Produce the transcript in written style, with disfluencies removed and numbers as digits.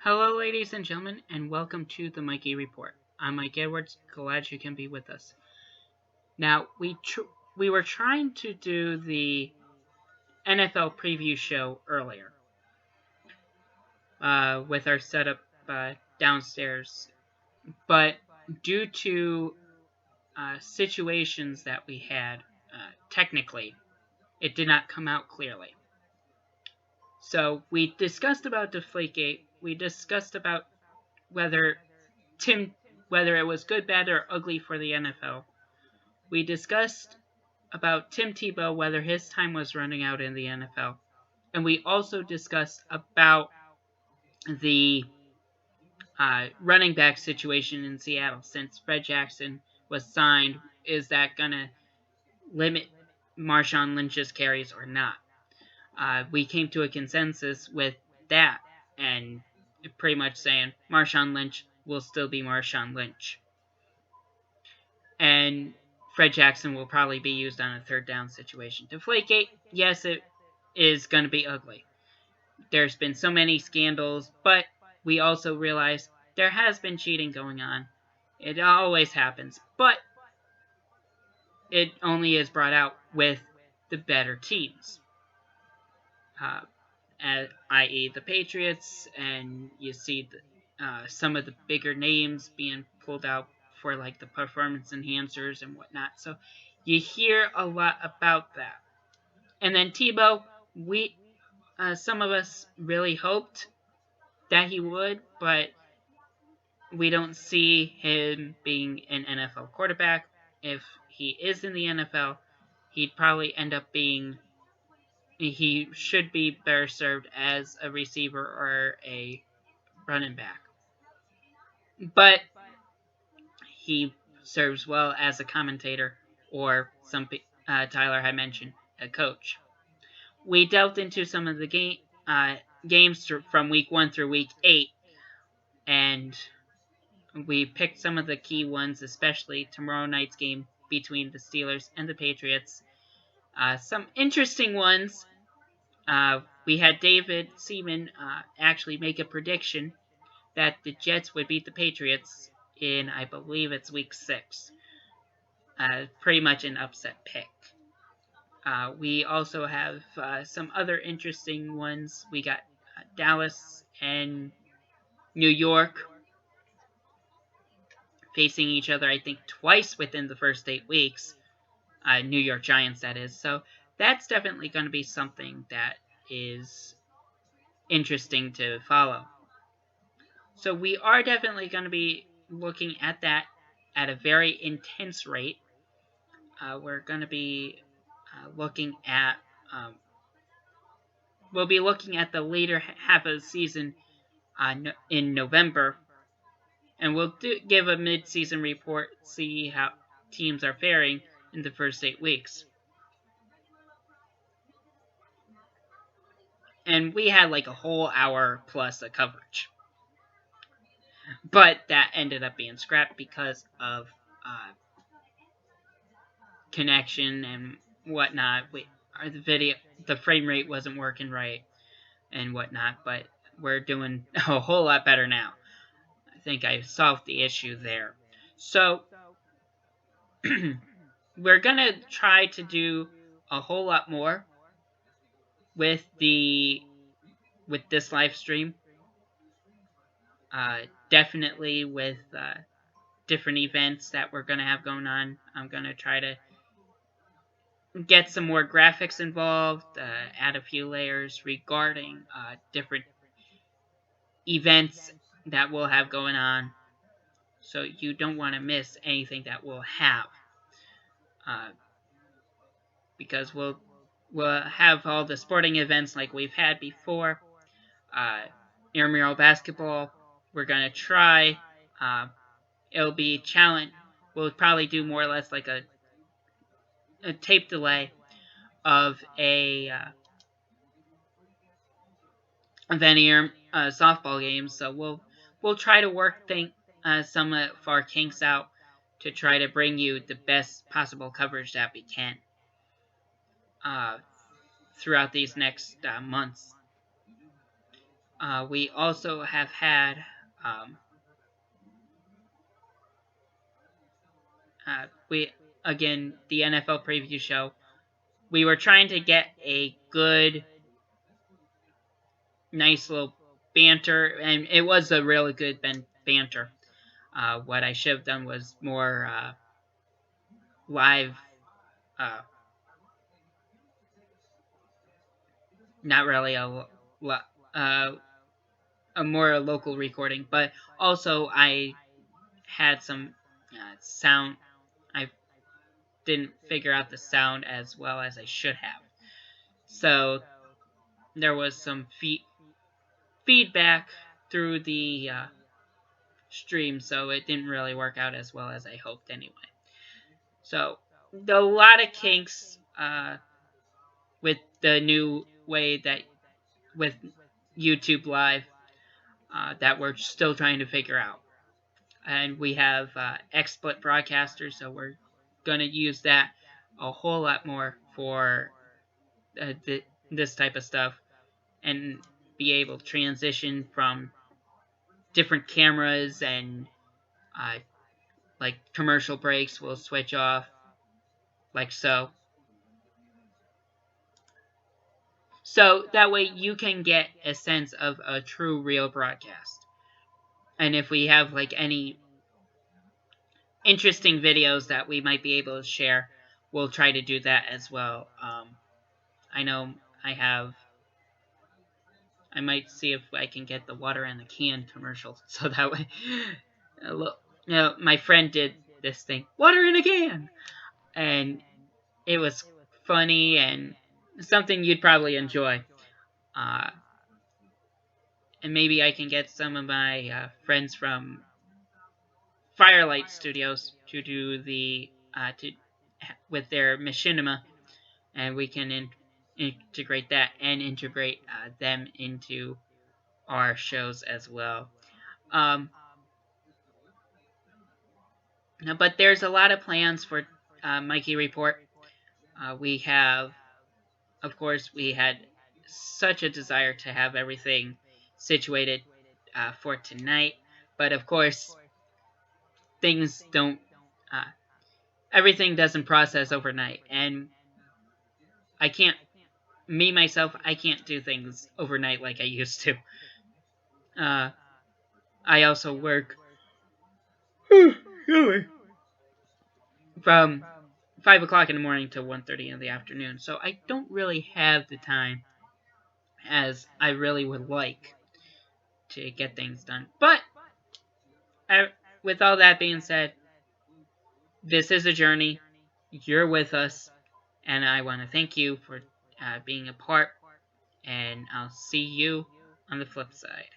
Hello, ladies and gentlemen, and welcome to the Mikey Report. I'm Mikey Edwards. Glad you can be with us. Now, we were trying to do the NFL preview show earlier with our setup downstairs, but due to situations that we had, technically, it did not come out clearly. So we discussed about Deflategate. We discussed about whether whether it was good, bad, or ugly for the NFL. We discussed about Tim Tebow, whether his time was running out in the NFL. And we also discussed about the running back situation in Seattle. Since Fred Jackson was signed, is that going to limit Marshawn Lynch's carries or not? We came to a consensus with that and pretty much saying Marshawn Lynch will still be Marshawn Lynch. And Fred Jackson will probably be used on a third down situation. Deflategate, yes, it is going to be ugly. There's been so many scandals, but we also realize there has been cheating going on. It always happens, but it only is brought out with the better teams, i.e. the Patriots, and you see some of the bigger names being pulled out for like the performance enhancers and whatnot. So you hear a lot about that. And then Tebow, some of us really hoped that he would, but we don't see him being an NFL quarterback. If he is in the NFL, he'd probably end up being, he should be better served as a receiver or a running back. But he serves well as a commentator or Tyler had mentioned, a coach. We delved into some of the games from week 1 through week 8, and we picked some of the key ones, especially tomorrow night's game between the Steelers and the Patriots. Some interesting ones. We had David Seaman actually make a prediction that the Jets would beat the Patriots in, I believe it's week 6. Pretty much an upset pick. We also have some other interesting ones. We got Dallas and New York facing each other, I think, twice within the first 8 weeks. New York Giants, that is. So that's definitely going to be something that is interesting to follow. So we are definitely going to be looking at that at a very intense rate. We're going to be looking at we'll be looking at the later half of the season in November, and we'll give a mid-season report, see how teams are faring in the first 8 weeks. And we had like a whole hour plus of coverage, but that ended up being scrapped because of connection and whatnot. The frame rate wasn't working right and whatnot, but we're doing a whole lot better now. I think I solved the issue there. So we're gonna try to do a whole lot more with this live stream. Definitely with different events that we're gonna have going on. I'm gonna try to get some more graphics involved, add a few layers regarding different events that we'll have going on, so you don't want to miss anything that we'll have, because we'll have all the sporting events like we've had before. Intramural basketball, we're going to try. It'll be challenge. We'll probably do more or less like a tape delay of any softball games. So we'll try to work some of our kinks out to try to bring you the best possible coverage that we can throughout these next months. We also have had um, we again the NFL preview show. We were trying to get a good, nice little banter, and it was a really good banter. What I should have done was more live, uh, not really uh, a more local recording, but also I had some sound. I didn't figure out the sound as well as I should have, so there was some feedback through the stream, so it didn't really work out as well as I hoped anyway. So a lot of kinks with the new way that with YouTube Live that we're still trying to figure out. And we have XSplit broadcasters, so we're going to use that a whole lot more for this type of stuff, and be able to transition from different cameras, and uh, like commercial breaks will switch off like so. So that way you can get a sense of a true real broadcast. And if we have like any interesting videos that we might be able to share, we'll try to do that as well. I know I might see if I can get the water in the can commercial, so that way, my friend did this thing, water in a can, and it was funny and something you'd probably enjoy. Uh, and maybe I can get some of my friends from Firelight Studios to do the with their machinima, and we can integrate that and integrate them into our shows as well. Um, but there's a lot of plans for Mikey Report. We have, of course, we had such a desire to have everything situated for tonight, but of course, things don't. Everything doesn't process overnight, and I can't. Me myself, I can't do things overnight like I used to. I also work from 5 o'clock in the morning to 1:30 in the afternoon, so I don't really have the time as I really would like to get things done. But with all that being said, this is a journey. You're with us, and I want to thank you for being a part, and I'll see you on the flip side.